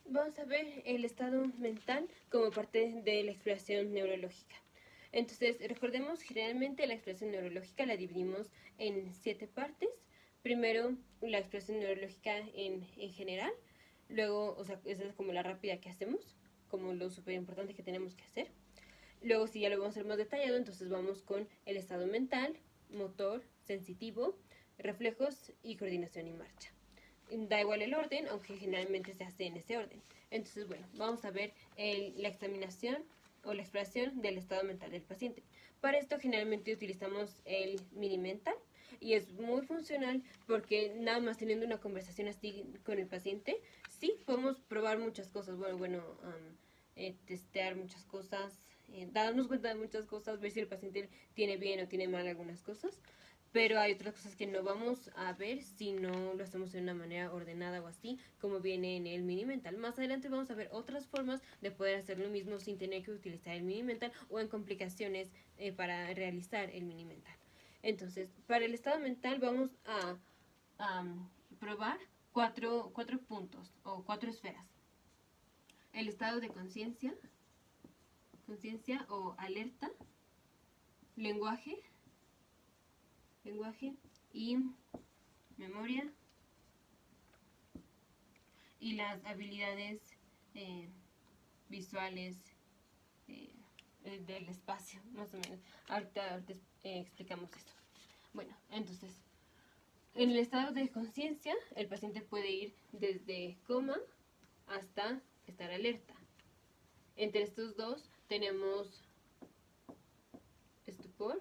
vamos a ver el estado mental como parte de la exploración neurológica. Entonces, recordemos, generalmente la exploración neurológica la dividimos en 7 partes. Primero, la exploración neurológica en general. Luego, o sea, esa es como la rápida que hacemos, como lo súper importante que tenemos que hacer. Luego, si ya lo vamos a hacer más detallado, entonces vamos con el estado mental, motor, sensitivo, reflejos y coordinación y marcha. Da igual el orden, aunque generalmente se hace en ese orden. Entonces, bueno, vamos a ver la examinación o la exploración del estado mental del paciente. Para esto generalmente utilizamos el mini mental y es muy funcional porque nada más teniendo una conversación así con el paciente, sí podemos probar muchas cosas, testear muchas cosas, darnos cuenta de muchas cosas, ver si el paciente tiene bien o tiene mal algunas cosas. Pero hay otras cosas que no vamos a ver si no lo hacemos de una manera ordenada o así, como viene en el mini mental. Más adelante vamos a ver otras formas de poder hacer lo mismo sin tener que utilizar el mini mental o en complicaciones para realizar el mini mental. Entonces, para el estado mental vamos a probar cuatro puntos o 4 esferas. El estado de conciencia o alerta, lenguaje y memoria y las habilidades eh, visuales eh, del espacio, más o menos. Ahorita explicamos esto. Bueno, entonces, en el estado de conciencia, el paciente puede ir desde coma hasta estar alerta. Entre estos dos tenemos estupor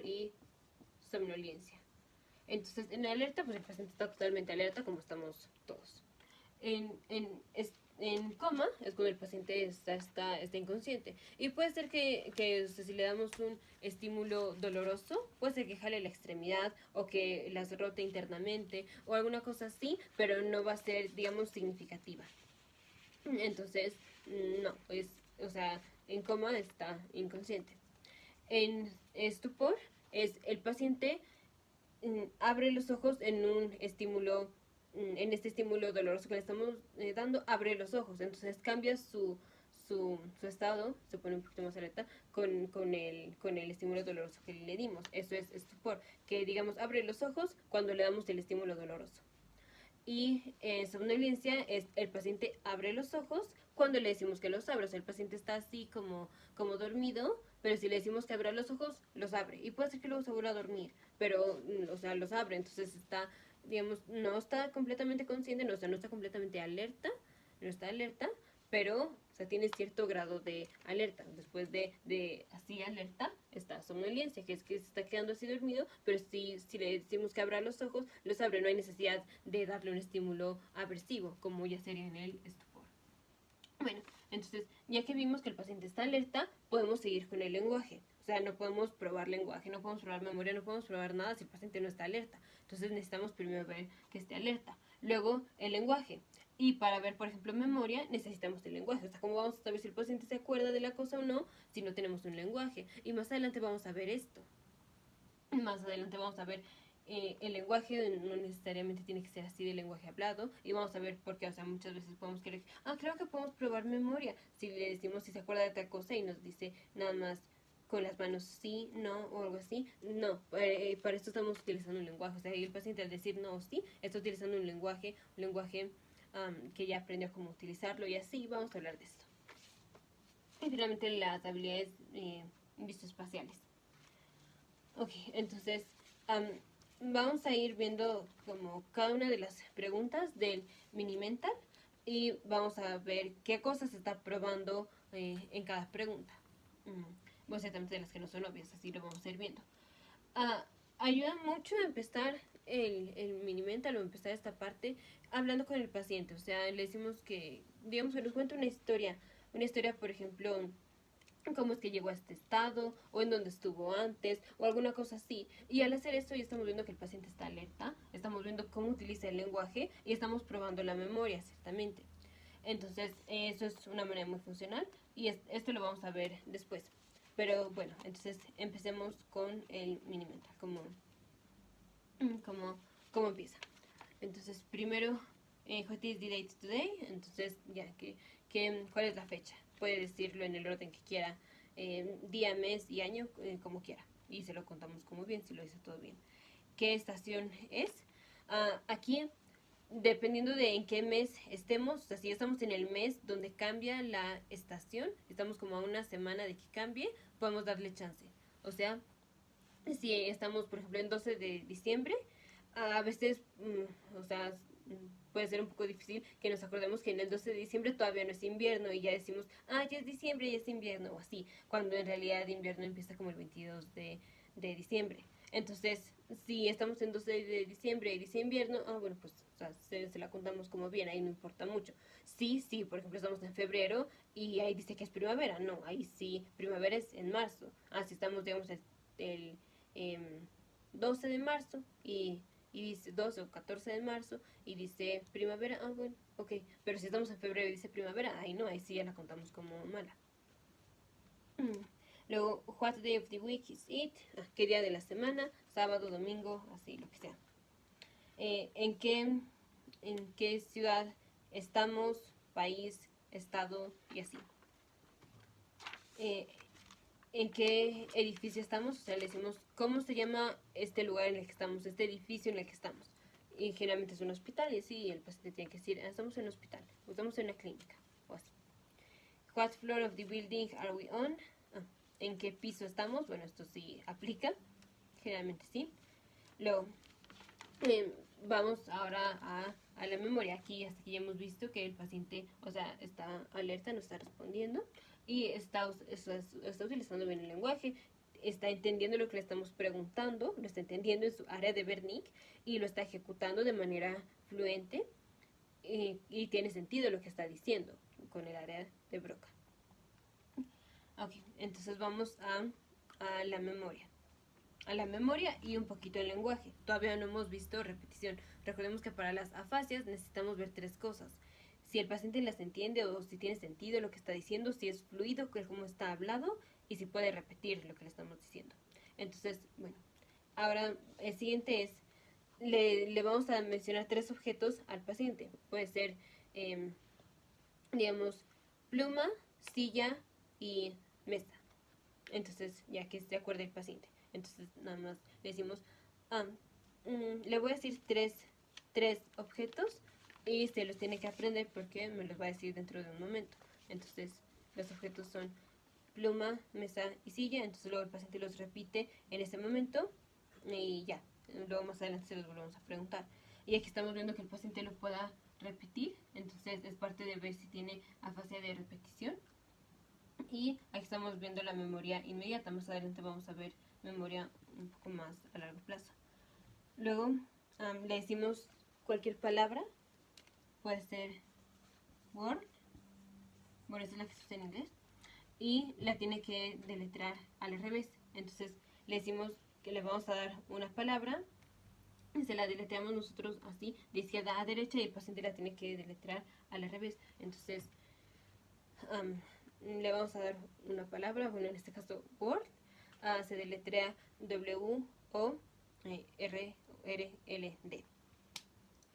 y somnolencia. Entonces, en alerta, pues el paciente está totalmente alerta, como estamos todos. En coma es cuando el paciente está inconsciente. Y puede ser que si le damos un estímulo doloroso, puede ser que jale la extremidad o que las rote internamente o alguna cosa así, pero no va a ser, digamos, significativa. Entonces, no, o sea, en coma está inconsciente. En estupor es el paciente abre los ojos en un estímulo, en este estímulo doloroso que le estamos dando, abre los ojos. Entonces cambia su estado, se pone un poquito más alerta con el estímulo doloroso que le dimos. Eso es estupor, que digamos abre los ojos cuando le damos el estímulo doloroso. Y somnolencia es el paciente abre los ojos cuando le decimos que los abre. O sea, el paciente está así como dormido, pero si le decimos que abra los ojos, los abre. Y puede ser que luego se vuelva a dormir, pero, o sea, los abre. Entonces está, digamos, no está completamente consciente, no, o sea, no está completamente alerta, no está alerta, pero, o sea, tiene cierto grado de alerta. Después de así alerta está somnolencia, que es que se está quedando así dormido, pero si le decimos que abra los ojos, los abre, no hay necesidad de darle un estímulo aversivo, como ya sería en el estupor. Bueno, entonces, ya que vimos que el paciente está alerta, podemos seguir con el lenguaje. O sea, no podemos probar lenguaje, no podemos probar memoria, no podemos probar nada si el paciente no está alerta. Entonces necesitamos primero ver que esté alerta. Luego, el lenguaje. Y para ver, por ejemplo, memoria, necesitamos el lenguaje. O sea, ¿cómo vamos a saber si el paciente se acuerda de la cosa o no si no tenemos un lenguaje? Y más adelante vamos a ver esto. Más adelante vamos a ver el lenguaje, no necesariamente tiene que ser así de lenguaje hablado. Y vamos a ver por qué, o sea, muchas veces podemos querer, creo que podemos probar memoria. Si le decimos si se acuerda de tal cosa y nos dice nada más con las manos sí, no o algo así, no, para esto estamos utilizando un lenguaje. O sea, el paciente al decir no o sí, está utilizando un lenguaje que ya aprendió cómo utilizarlo y así vamos a hablar de esto. Y finalmente las habilidades visoespaciales. Ok, entonces vamos a ir viendo como cada una de las preguntas del mini mental y vamos a ver qué cosas se está probando en cada pregunta. Voy a hacer también de las que no son obvias, así lo vamos a ir viendo. Ayuda mucho a empezar el mini mental o empezar esta parte hablando con el paciente. O sea, le decimos que, digamos que nos cuenta una historia, por ejemplo, cómo es que llegó a este estado o en dónde estuvo antes o alguna cosa así. Y al hacer esto ya estamos viendo que el paciente está alerta, estamos viendo cómo utiliza el lenguaje y estamos probando la memoria, ciertamente. Entonces, eso es una manera muy funcional y esto lo vamos a ver después. Pero bueno, entonces empecemos con el mini mental, cómo empieza. Entonces, primero what is the date today, entonces ya, ¿cuál es la fecha? Puede decirlo en el orden que quiera, día, mes y año, como quiera, y se lo contamos como bien, si lo dice todo bien. ¿Qué estación es? Aquí, dependiendo de en qué mes estemos, o sea, si estamos en el mes donde cambia la estación, estamos como a una semana de que cambie, podemos darle chance. O sea, si estamos, por ejemplo, en 12 de diciembre, a veces, o sea, puede ser un poco difícil que nos acordemos que en el 12 de diciembre todavía no es invierno y ya decimos, ya es diciembre, ya es invierno, o así, cuando en realidad invierno empieza como el 22 de diciembre. Entonces, si estamos en 12 de diciembre y dice invierno, bueno, pues o sea, se la contamos como bien, ahí no importa mucho. Sí, por ejemplo, estamos en febrero y ahí dice que es primavera, no, ahí sí, primavera es en marzo. Si estamos, digamos, el 12 de marzo y dice 12 o 14 de marzo y dice primavera, bueno, ok, pero si estamos en febrero y dice primavera, ahí no, ahí sí ya la contamos como mala. Luego, what day of the week is it? ¿Qué día de la semana? Sábado, domingo, así, lo que sea. ¿En qué ciudad estamos? País, estado y así. ¿En qué edificio estamos? O sea, le decimos cómo se llama este lugar en el que estamos, este edificio en el que estamos. Y generalmente es un hospital y así el paciente tiene que decir, estamos en un hospital, o estamos en una clínica, o así. What floor of the building are we on? ¿En qué piso estamos? Bueno, esto sí aplica, generalmente sí. Luego, vamos ahora a la memoria. Aquí hasta aquí ya hemos visto que el paciente, o sea, está alerta, no está respondiendo y está utilizando bien el lenguaje, está entendiendo lo que le estamos preguntando, lo está entendiendo en su área de Wernicke y lo está ejecutando de manera fluente y tiene sentido lo que está diciendo con el área de Broca. Ok, entonces vamos a la memoria. A la memoria y un poquito el lenguaje. Todavía no hemos visto repetición. Recordemos que para las afasias necesitamos ver tres cosas. Si el paciente las entiende o si tiene sentido lo que está diciendo, si es fluido, cómo está hablado y si puede repetir lo que le estamos diciendo. Entonces, bueno, ahora el siguiente es, le vamos a mencionar tres objetos al paciente. Puede ser, digamos, pluma, silla y mesa. Entonces, ya que se acuerda el paciente. Entonces, nada más le decimos, le voy a decir tres objetos y se los tiene que aprender porque me los va a decir dentro de un momento. Entonces, los objetos son pluma, mesa y silla. Entonces, luego el paciente los repite en ese momento y ya. Luego más adelante se los volvemos a preguntar. Y aquí estamos viendo que el paciente lo pueda repetir. Entonces, es parte de ver si tiene afasia de repetición. Y aquí estamos viendo la memoria inmediata. Más adelante vamos a ver memoria un poco más a largo plazo. Luego le decimos cualquier palabra. Puede ser word. Bueno, esa es la que se usa en inglés. Y la tiene que deletrear al revés. Entonces le decimos que le vamos a dar una palabra. Y se la deletreamos nosotros así, de izquierda a derecha. Y el paciente la tiene que deletrear al revés. Entonces le vamos a dar una palabra, bueno, en este caso word, se deletrea W-O-R-R-L-D.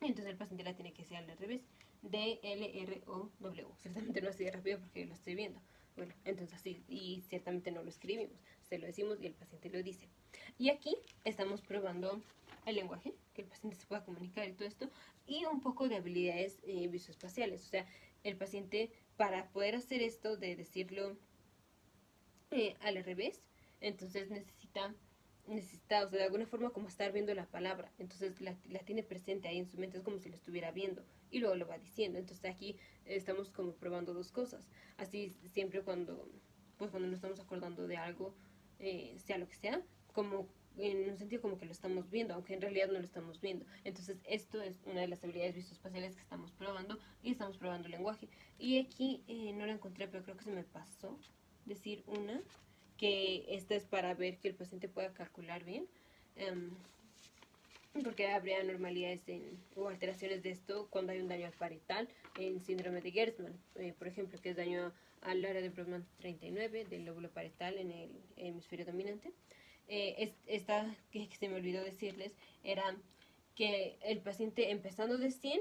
Entonces el paciente la tiene que decir al revés, D-L-R-O-W. Ciertamente no así de rápido porque lo estoy viendo. Bueno, entonces así, y ciertamente no lo escribimos, se lo decimos y el paciente lo dice. Y aquí estamos probando el lenguaje, que el paciente se pueda comunicar y todo esto, y un poco de habilidades visoespaciales. O sea, el paciente, para poder hacer esto de decirlo al revés, entonces necesita, o sea, de alguna forma como estar viendo la palabra. Entonces la tiene presente ahí en su mente, es como si lo estuviera viendo y luego lo va diciendo. Entonces aquí estamos como probando dos cosas. Así siempre cuando nos estamos acordando de algo, sea lo que sea, como en un sentido como que lo estamos viendo, aunque en realidad no lo estamos viendo. Entonces esto es una de las habilidades visoespaciales que estamos probando y estamos probando el lenguaje. Y aquí no la encontré, pero creo que se me pasó decir una, que esta es para ver que el paciente pueda calcular bien, porque habría anormalidades o alteraciones de esto cuando hay un daño al parietal en síndrome de Gertzmann, por ejemplo, que es daño al área de Brodmann 39 del lóbulo parietal en el hemisferio dominante. Esta que se me olvidó decirles era que el paciente empezando de 100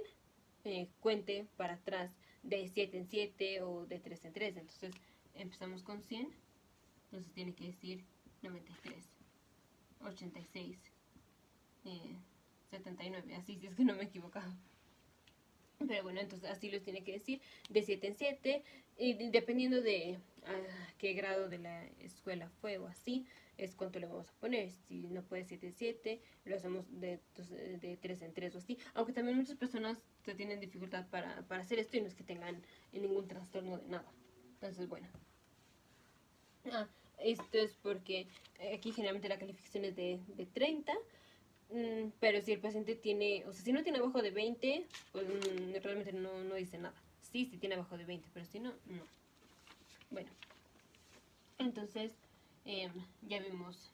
cuente para atrás de 7 en 7 o de 3 en 3. Entonces empezamos con 100, entonces tiene que decir 93, 86, 79, así si es que no me he equivocado. Pero bueno, entonces así los tiene que decir de 7 en 7, y dependiendo de qué grado de la escuela fue o así, es cuánto le vamos a poner. Si no puede 7 en 7, lo hacemos de 3 en 3 o así. Aunque también muchas personas tienen dificultad para hacer esto y no es que tengan ningún trastorno de nada. Entonces, bueno. Esto es porque aquí generalmente la calificación es de 30. Pero si el paciente tiene, o sea, si no tiene abajo de 20, pues realmente no dice nada. Sí, si tiene abajo de 20, pero si no, no. Bueno, entonces ya vimos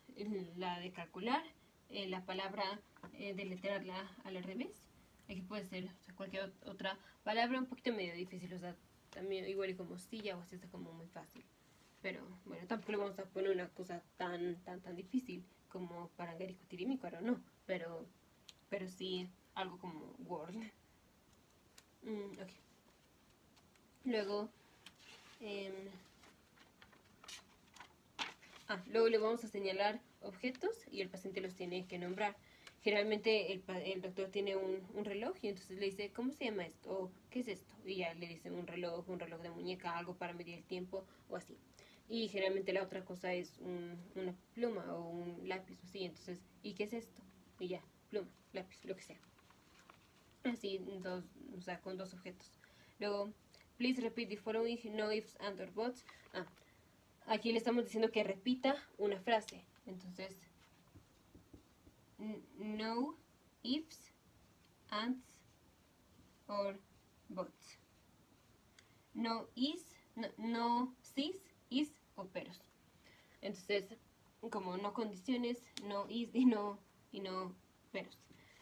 la de calcular, la palabra deletrearla al revés. Aquí puede ser, o sea, cualquier otra palabra un poquito medio difícil, o sea, también igual y como silla o así está como muy fácil. Pero bueno, tampoco le vamos a poner una cosa tan difícil como Parangarico Tirimícuaro, no. Pero sí algo como Word. Ok. Luego, luego le vamos a señalar objetos y el paciente los tiene que nombrar. Generalmente el doctor tiene un reloj y entonces le dice, ¿cómo se llama esto? O ¿qué es esto? Y ya le dice un reloj de muñeca, algo para medir el tiempo o así. Y generalmente la otra cosa es una pluma o un lápiz o así. Entonces, ¿y qué es esto? Y ya, pluma, lápiz, lo que sea. Así, o sea, con dos objetos. Luego, please repeat the following, no ifs and or buts. Aquí le estamos diciendo que repita una frase. Entonces, no ifs, ands, or buts. No is, no sis, is o peros. Entonces, como no condiciones, no is y no peros.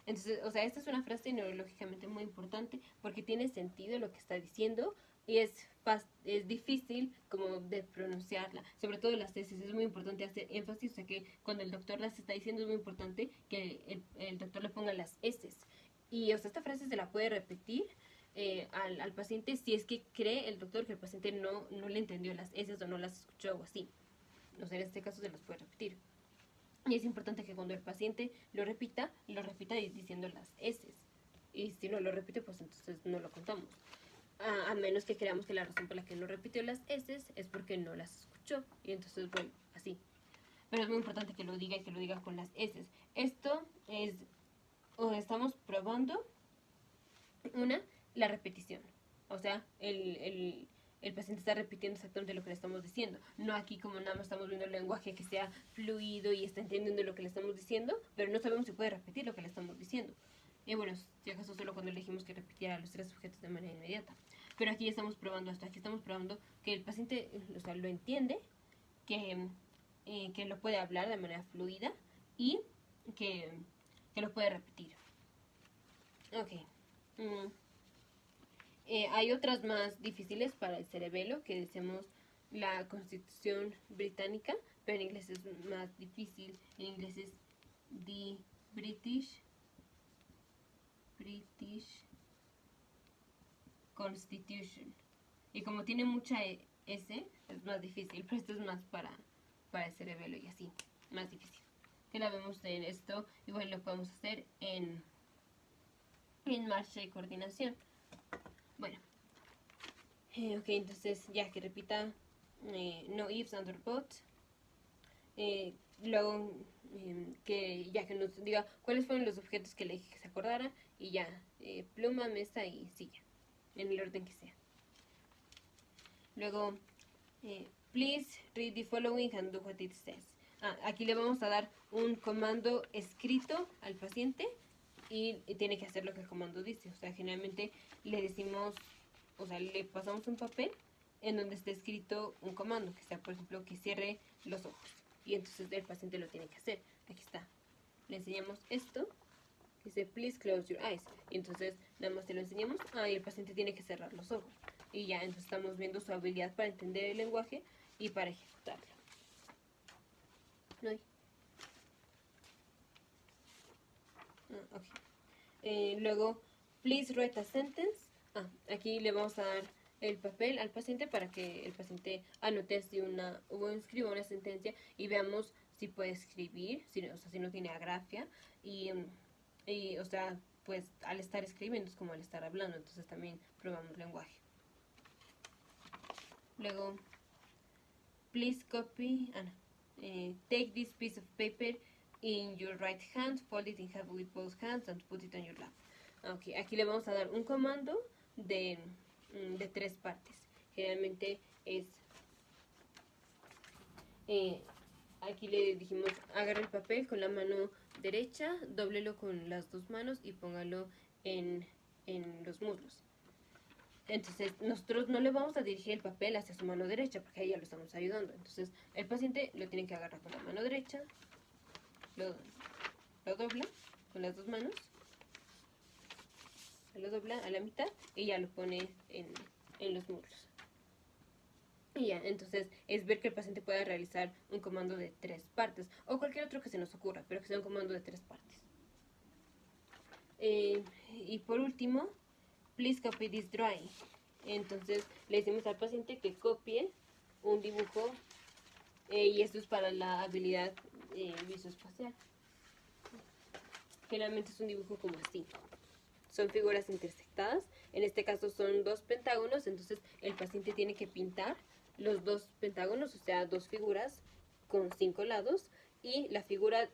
Entonces, o sea, esta es una frase neurológicamente muy importante porque tiene sentido lo que está diciendo y es difícil como de pronunciarla, sobre todo las S. Es muy importante hacer énfasis, o sea que cuando el doctor las está diciendo es muy importante que el doctor le ponga las S. Y o sea, esta frase se la puede repetir al paciente si es que cree el doctor que el paciente no le entendió las S o no las escuchó o así. O sea, en este caso se las puede repetir. Y es importante que cuando el paciente lo repita diciendo las S. Y si no lo repite, pues entonces no lo contamos. A menos que creamos que la razón por la que no repitió las S es porque no las escuchó. Y entonces, bueno, así. Pero es muy importante que lo diga y que lo diga con las S. Esto es, estamos probando la repetición. O sea, el paciente está repitiendo exactamente lo que le estamos diciendo. No aquí como nada más estamos viendo el lenguaje que sea fluido y está entendiendo lo que le estamos diciendo, pero no sabemos si puede repetir lo que le estamos diciendo. Y bueno, si acaso solo cuando le dijimos que repitiera los tres objetos de manera inmediata. Pero aquí estamos probando esto, aquí estamos probando que el paciente, o sea, lo entiende, que lo puede hablar de manera fluida y que lo puede repetir. Ok. Hay otras más difíciles para el cerebelo, que decimos la Constitución británica, pero en inglés es más difícil. En inglés es the British Constitution. Y como tiene mucha S, es más difícil, pero esto es más para el cerebelo y así, más difícil. Que la vemos en esto, igual lo podemos hacer en marcha y coordinación. Bueno, ok, entonces ya que repita no ifs and or buts. Luego que ya que nos diga cuáles fueron los objetos que le dije que se acordara y ya, pluma, mesa y silla, en el orden que sea. Luego, please read the following and do what it says. Aquí le vamos a dar un comando escrito al paciente y tiene que hacer lo que el comando dice. O sea, generalmente le decimos, o sea, le pasamos un papel en donde esté escrito un comando, que sea, por ejemplo, que cierre los ojos. Y entonces el paciente lo tiene que hacer. Aquí está. Le enseñamos esto, que dice, please close your eyes. Y entonces nada más se lo enseñamos, y el paciente tiene que cerrar los ojos. Y ya, entonces estamos viendo su habilidad para entender el lenguaje y para ejecutarlo. ¿No hay? Okay. Luego, Please write a sentence. Aquí le vamos a dar el papel al paciente para que el paciente anote o escriba una sentencia y veamos si puede escribir, si no tiene agrafia o sea, pues al estar escribiendo es como al estar hablando, entonces también probamos lenguaje. Luego, please copy, take this piece of paper in your right hand, fold it in half with both hands and put it on your lap. Okay, aquí le vamos a dar un comando de 3 partes. Generalmente es, aquí le dijimos, agarre el papel con la mano derecha, dóblelo con las 2 manos y póngalo en los muslos. Entonces, nosotros no le vamos a dirigir el papel hacia su mano derecha porque ahí ya lo estamos ayudando. Entonces, el paciente lo tiene que agarrar con la mano derecha, lo dobla con las 2 manos, lo dobla a la mitad y ya lo pone en los muslos. Y ya, entonces es ver que el paciente pueda realizar un comando de 3 partes o cualquier otro que se nos ocurra, pero que sea un comando de 3 partes. Y por último, please copy this drawing. Entonces le decimos al paciente que copie un dibujo y esto es para la habilidad visoespacial. Generalmente es un dibujo como así. Son figuras intersectadas. En este caso son 2 pentágonos, entonces el paciente tiene que pintar los 2 pentágonos, o sea, 2 figuras con 5 lados, y la figura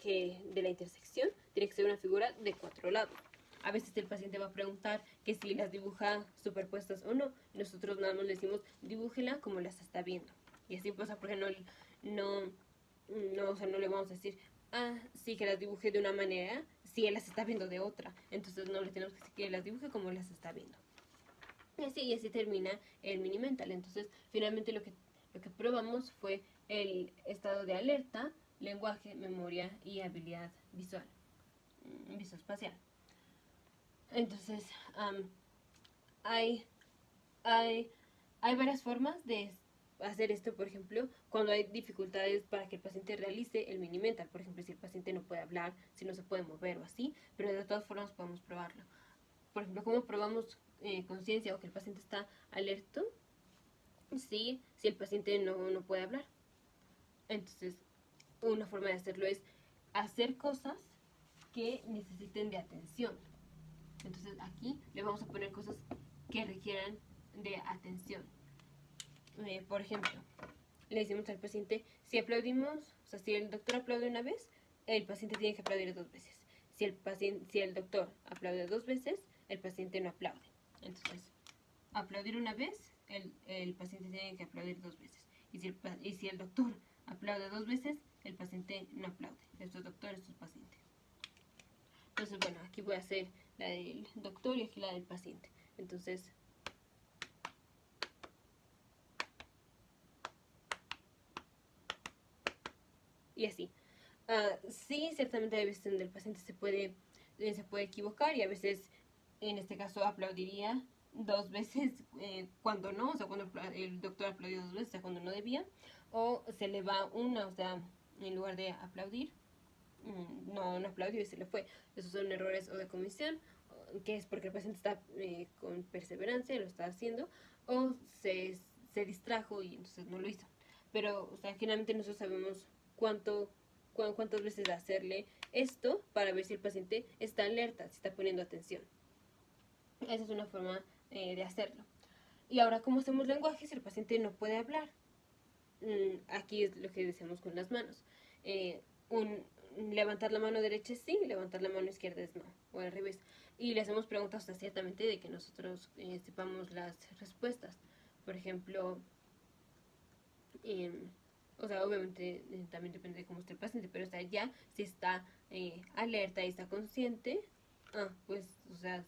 de la intersección tiene que ser una figura de 4 lados. A veces el paciente va a preguntar que si las dibuja superpuestas o no. Nosotros nada más le decimos, dibújela como las está viendo. Y así pasa porque no le vamos a decir, sí, que las dibuje de una manera, si él las está viendo de otra. Entonces no le tenemos que decir que las dibuje como las está viendo. Y así termina el mini mental. Entonces, finalmente lo que probamos fue el estado de alerta, lenguaje, memoria y habilidad visual, visoespacial. Entonces, hay varias formas de hacer esto. Por ejemplo, cuando hay dificultades para que el paciente realice el mini mental, por ejemplo, si el paciente no puede hablar, si no se puede mover o así, pero de todas formas podemos probarlo. Por ejemplo, ¿cómo probamos conciencia o que el paciente está alerto? Si el paciente no puede hablar. Entonces, una forma de hacerlo es hacer cosas que necesiten de atención. Entonces aquí le vamos a poner cosas que requieran de atención. Por ejemplo, le decimos al paciente, si aplaudimos, o sea, si el doctor aplaude una vez, el paciente tiene que aplaudir 2 veces. Si el doctor aplaude 2 veces, el paciente no aplaude. Entonces, aplaudir una vez, el paciente tiene que aplaudir 2 veces. Y si el doctor aplaude 2 veces, el paciente no aplaude. Esto es doctor, esto es paciente. Entonces, bueno, aquí voy a hacer la del doctor y aquí la del paciente. Entonces, y así. Sí, ciertamente hay veces donde el paciente se puede equivocar y a veces, en este caso, aplaudiría 2 veces cuando no, o sea, cuando el doctor aplaudió 2 veces, o sea, cuando no debía, o se le va una, o sea, en lugar de aplaudir, no aplaudió y se le fue. Esos son errores o de comisión, que es porque el paciente está con perseverancia, lo está haciendo, o se distrajo y entonces no lo hizo. Pero, o sea, generalmente nosotros sabemos cuántas veces hacerle esto para ver si el paciente está alerta, si está poniendo atención. Esa es una forma de hacerlo. Y ahora, ¿cómo hacemos lenguaje si el paciente no puede hablar? Aquí es lo que decimos con las manos. Levantar la mano derecha es sí, levantar la mano izquierda es no, o al revés. Y le hacemos preguntas hasta ciertamente de que nosotros sepamos las respuestas. Por ejemplo, o sea, obviamente también depende de cómo esté el paciente, pero o sea, ya si está alerta y está consciente, pues, o sea,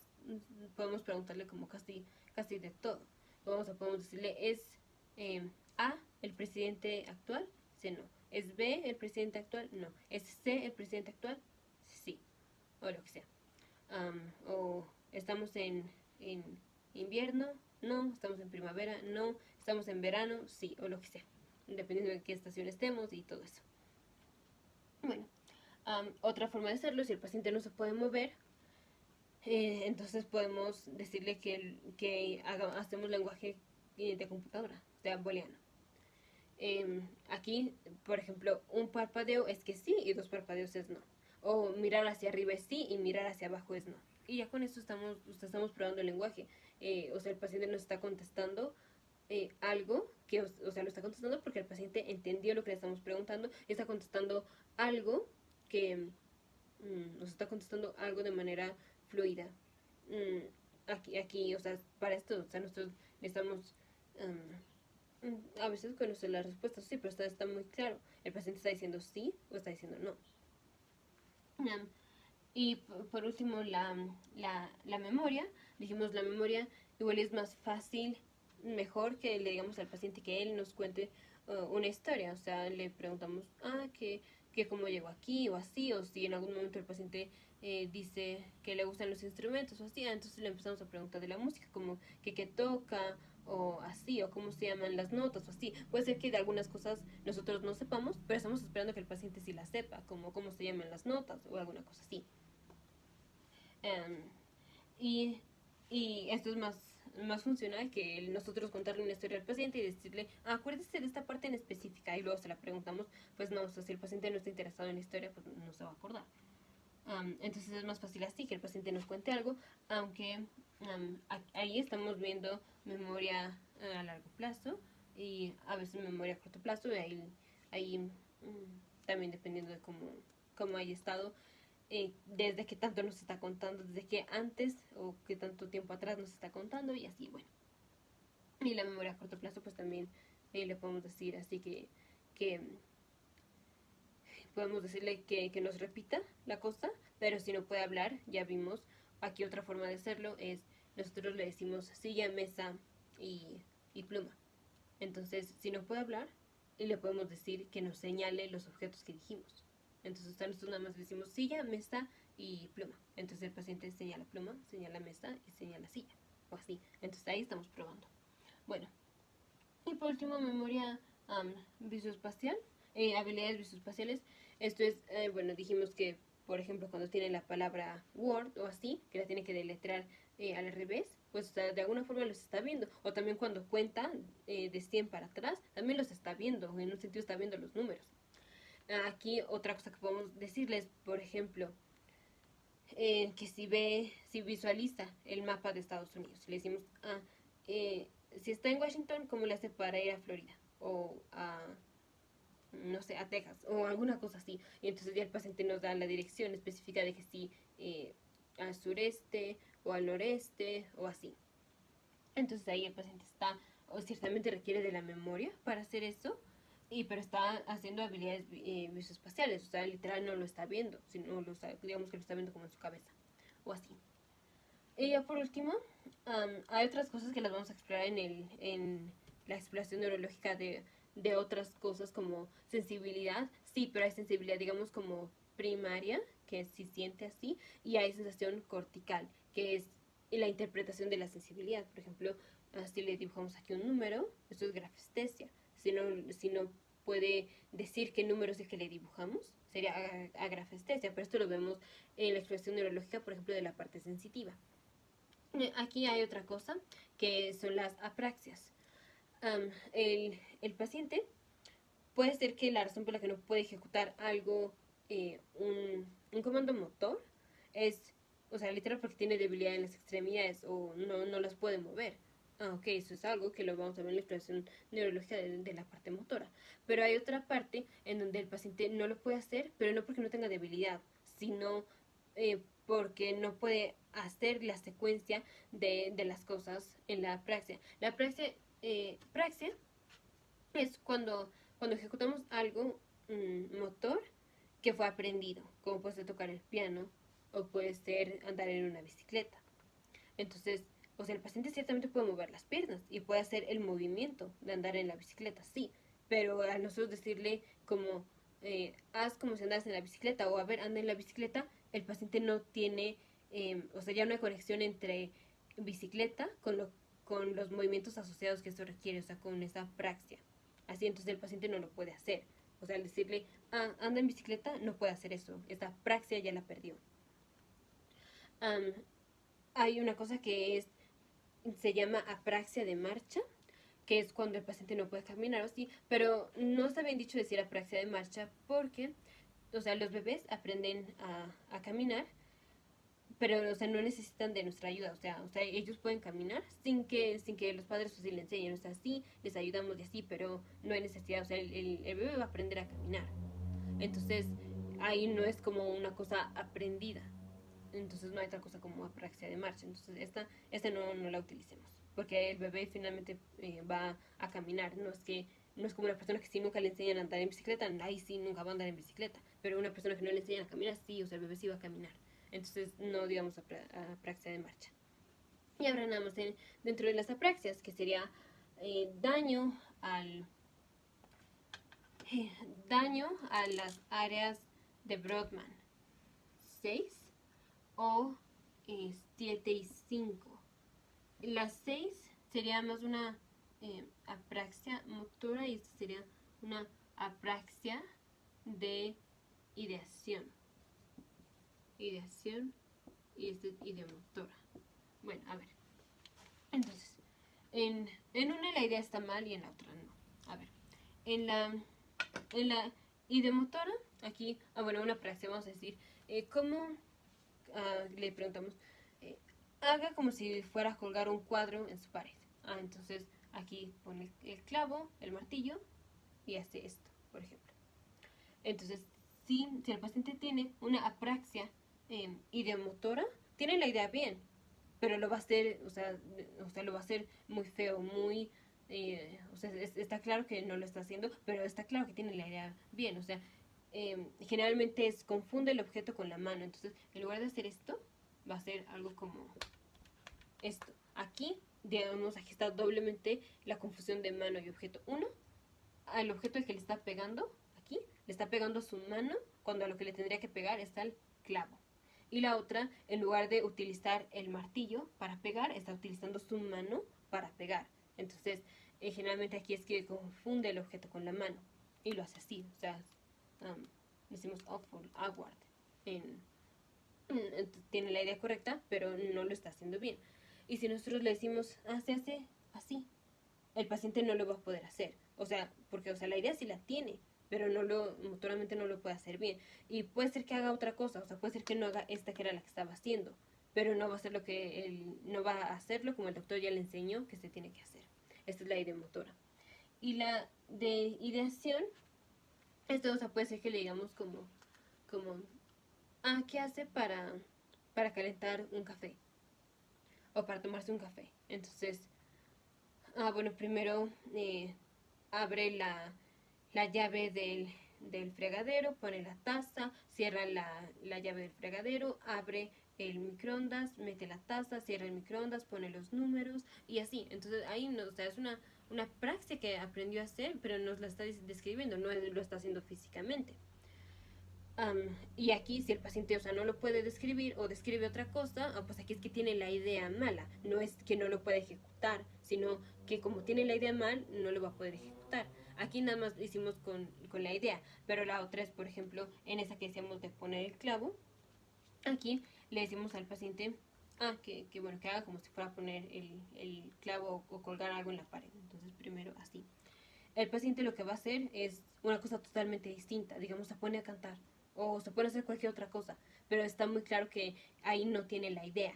podemos preguntarle como casi de todo. Podemos decirle, ¿es A el presidente actual? Sí, no. ¿Es B el presidente actual? No. ¿Es C el presidente actual? Sí. O lo que sea. O estamos en invierno, no. Estamos en primavera, no. Estamos en verano, sí. O lo que sea. Dependiendo de qué estación estemos y todo eso. Bueno, otra forma de hacerlo, si el paciente no se puede mover, Entonces podemos decirle hacemos lenguaje de computadora, o sea, booleano. Aquí, por ejemplo, un parpadeo es que sí y dos parpadeos es no. O mirar hacia arriba es sí y mirar hacia abajo es no. Y ya con eso estamos probando el lenguaje. O sea, el paciente nos está contestando algo que, o sea, lo está contestando porque el paciente entendió lo que le estamos preguntando y está contestando algo que nos está contestando algo de manera fluida. Aquí, o sea, para esto, o sea, nosotros necesitamos a veces conocer las respuestas, sí, pero está muy claro. El paciente está diciendo sí o está diciendo no. Y por último, la memoria. Dijimos, la memoria igual es más fácil, mejor que le digamos al paciente que él nos cuente una historia. O sea, le preguntamos, que cómo llegó aquí o así, o si en algún momento el paciente dice que le gustan los instrumentos o así, entonces le empezamos a preguntar de la música, como que qué toca o así, o cómo se llaman las notas o así. Puede ser que de algunas cosas nosotros no sepamos, pero estamos esperando que el paciente sí las sepa, como cómo se llaman las notas o alguna cosa así. Um, y, y esto es más funcional que nosotros contarle una historia al paciente y decirle, acuérdese de esta parte en específica, y luego se la preguntamos. Pues no, o sea, si el paciente no está interesado en la historia, pues no se va a acordar. Entonces es más fácil así, que el paciente nos cuente algo, aunque ahí estamos viendo memoria a largo plazo y a veces memoria a corto plazo, y ahí también dependiendo de cómo haya estado, desde qué tanto nos está contando, desde qué antes o qué tanto tiempo atrás nos está contando y así, bueno. Y la memoria a corto plazo pues también le podemos decir así que podemos decirle que nos repita la cosa, pero si no puede hablar, ya vimos, aquí otra forma de hacerlo es, nosotros le decimos silla, mesa y pluma. Entonces, si no puede hablar, le podemos decir que nos señale los objetos que dijimos. Entonces, nosotros nada más decimos silla, mesa y pluma. Entonces, el paciente señala pluma, señala mesa y señala silla. O así. Entonces, ahí estamos probando. Bueno, y por último, memoria visoespacial, habilidades visoespaciales. Esto es, bueno, dijimos que, por ejemplo, cuando tiene la palabra Word o así, que la tiene que deletrear al revés, pues de alguna forma los está viendo. O también cuando cuenta de 100 para atrás, también los está viendo. En un sentido está viendo los números. Aquí otra cosa que podemos decirles, por ejemplo, que si visualiza el mapa de Estados Unidos, si le decimos, si está en Washington, ¿cómo le hace para ir a Florida? O a, no sé, a Texas, o alguna cosa así. Y entonces ya el paciente nos da la dirección específica de que si al sureste, o al noreste, o así. Entonces ahí el paciente está, o ciertamente requiere de la memoria para hacer eso, pero está haciendo habilidades visoespaciales, o sea, literal no lo está viendo, sino digamos que lo está viendo como en su cabeza, o así. Y ya por último, hay otras cosas que las vamos a explorar en la exploración neurológica de otras cosas como sensibilidad. Sí, pero hay sensibilidad, digamos, como primaria, que sí siente así, y hay sensación cortical, que es la interpretación de la sensibilidad. Por ejemplo, si le dibujamos aquí un número, eso es grafestesia. Si no puede decir qué número es el que le dibujamos, sería agrafestesia, pero esto lo vemos en la exploración neurológica, por ejemplo, de la parte sensitiva. Aquí hay otra cosa, que son las apraxias. El paciente puede ser que la razón por la que no puede ejecutar algo, un comando motor, es, o sea, literal porque tiene debilidad en las extremidades o no las puede mover. Ok, eso es algo que lo vamos a ver en la exploración neurológica de la parte motora. Pero hay otra parte en donde el paciente no lo puede hacer, pero no porque no tenga debilidad, sino porque no puede hacer la secuencia de las cosas en la praxia. La praxia es cuando ejecutamos algo motor que fue aprendido, como puede ser tocar el piano o puede ser andar en una bicicleta. Entonces, o sea, el paciente ciertamente puede mover las piernas y puede hacer el movimiento de andar en la bicicleta, sí, pero a nosotros decirle como, haz como si andas en la bicicleta o a ver, anda en la bicicleta, el paciente no tiene, o sea, ya no hay conexión entre bicicleta con los movimientos asociados que esto requiere, o sea, con esa praxia. Así entonces el paciente no lo puede hacer. O sea, al decirle, anda en bicicleta, no puede hacer eso. Esta praxia ya la perdió. hay una cosa que se llama apraxia de marcha, que es cuando el paciente no puede caminar o así, pero no está bien dicho decir apraxia de marcha porque, o sea, los bebés aprenden a caminar, pero, o sea, no necesitan de nuestra ayuda, o sea, ellos pueden caminar sin que los padres pues, sí les enseñen, o sea, sí, les ayudamos y así, pero no hay necesidad, o sea, el bebé va a aprender a caminar. Entonces, ahí no es como una cosa aprendida. Entonces no hay tal cosa como apraxia de marcha. Entonces esta no la utilicemos. Porque el bebé finalmente va a caminar. No es como una persona que si nunca le enseñan a andar en bicicleta, ahí sí nunca va a andar en bicicleta. Pero una persona que no le enseñan a caminar, sí, o sea, el bebé sí va a caminar. Entonces no digamos apraxia de marcha. Y ahora nada más dentro de las apraxias, que sería daño al daño a las áreas de Brodmann 6 o 7 y 5. Las 6 sería más una apraxia motora y esta sería una apraxia de ideación. Ideación y esta es ideomotora. Bueno, a ver. Entonces, en una la idea está mal y en la otra no. A ver, en la ideomotora, aquí, bueno, una apraxia, vamos a decir, ¿cómo le preguntamos? Haga como si fuera a colgar un cuadro en su pared. Entonces aquí pone el clavo, el martillo y hace esto, por ejemplo. Entonces, si el paciente tiene una apraxia ideomotora, tiene la idea bien, pero lo va a hacer, lo va a hacer muy feo, muy... o sea, está claro que no lo está haciendo, pero está claro que tiene la idea bien, o sea, generalmente confunde el objeto con la mano, entonces en lugar de hacer esto, va a ser algo como esto. Aquí, digamos, aquí está doblemente la confusión de mano y objeto. Uno, al objeto al que le está pegando, aquí, le está pegando su mano, cuando a lo que le tendría que pegar está el clavo. Y la otra, en lugar de utilizar el martillo para pegar, está utilizando su mano para pegar. Entonces, generalmente aquí es que confunde el objeto con la mano. Y lo hace así, o sea, decimos awful, awkward. Tiene la idea correcta, pero no lo está haciendo bien. Y si nosotros le decimos, se hace así, el paciente no lo va a poder hacer. O sea, porque la idea sí la tiene, pero motoramente no lo puede hacer bien. Y puede ser que haga otra cosa, o sea, puede ser que no haga esta que era la que estaba haciendo, pero no va a hacer no va a hacerlo como el doctor ya le enseñó que se tiene que hacer. Esta es la idea motora. Y la de ideación, esto, puede ser que le digamos como ¿qué hace para calentar un café? O para tomarse un café. Entonces, bueno, primero abre la llave del fregadero, pone la taza, cierra la llave del fregadero, abre el microondas, mete la taza, cierra el microondas, pone los números y así. Entonces ahí no, o sea, es una praxis que aprendió a hacer, pero nos la está describiendo, no lo está haciendo físicamente. Y aquí si el paciente, no lo puede describir o describe otra cosa, pues aquí es que tiene la idea mala. No es que no lo pueda ejecutar, sino que como tiene la idea mal, no lo va a poder ejecutar. Aquí nada más hicimos con la idea, pero la otra es, por ejemplo, en esa que decíamos de poner el clavo. Aquí le decimos al paciente que bueno, que haga como si fuera a poner el clavo o colgar algo en la pared. Entonces primero así. El paciente lo que va a hacer es una cosa totalmente distinta. Digamos, se pone a cantar o se pone a hacer cualquier otra cosa, pero está muy claro que ahí no tiene la idea,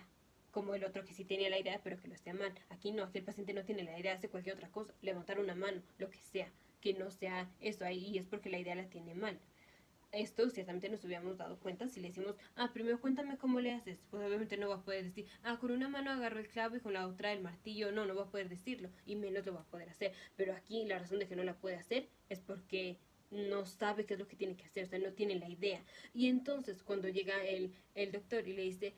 como el otro que sí tenía la idea, pero que lo hacía mal. Aquí no, aquí el paciente no tiene la idea, hace cualquier otra cosa, levantar una mano, lo que sea, que no sea eso ahí, y es porque la idea la tiene mal. Esto ciertamente nos hubiéramos dado cuenta si le decimos, primero cuéntame cómo le haces. Pues obviamente no va a poder decir, con una mano agarro el clavo y con la otra el martillo. No va a poder decirlo y menos lo va a poder hacer. Pero aquí la razón de que no la puede hacer es porque no sabe qué es lo que tiene que hacer, o sea, no tiene la idea. Y entonces cuando llega el doctor y le dice,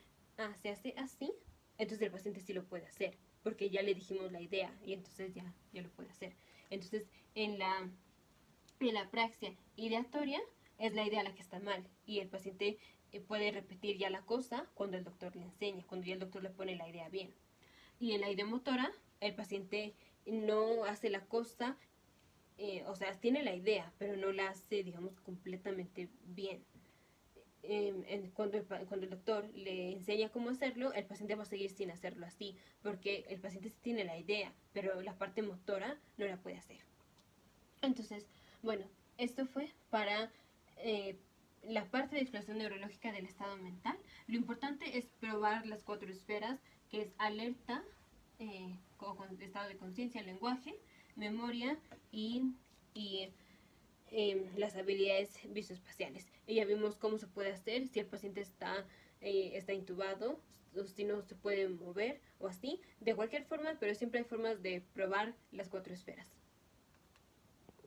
se hace así, entonces el paciente sí lo puede hacer, porque ya le dijimos la idea y entonces ya lo puede hacer. Entonces en la praxia ideatoria es la idea la que está mal y el paciente puede repetir ya la cosa cuando el doctor le enseña, cuando ya el doctor le pone la idea bien. Y en la idea motora, el paciente no hace la cosa, tiene la idea, pero no la hace, digamos, completamente bien. cuando el doctor le enseña cómo hacerlo, el paciente va a seguir sin hacerlo así, porque el paciente sí tiene la idea, pero la parte motora no la puede hacer. Entonces, bueno, esto fue para la parte de exploración neurológica del estado mental. Lo importante es probar las 4 esferas, que es alerta, con estado de conciencia, lenguaje, memoria y las habilidades visoespaciales. Y ya vimos cómo se puede hacer si el paciente está intubado, o si no se puede mover o así, de cualquier forma, pero siempre hay formas de probar las 4 esferas.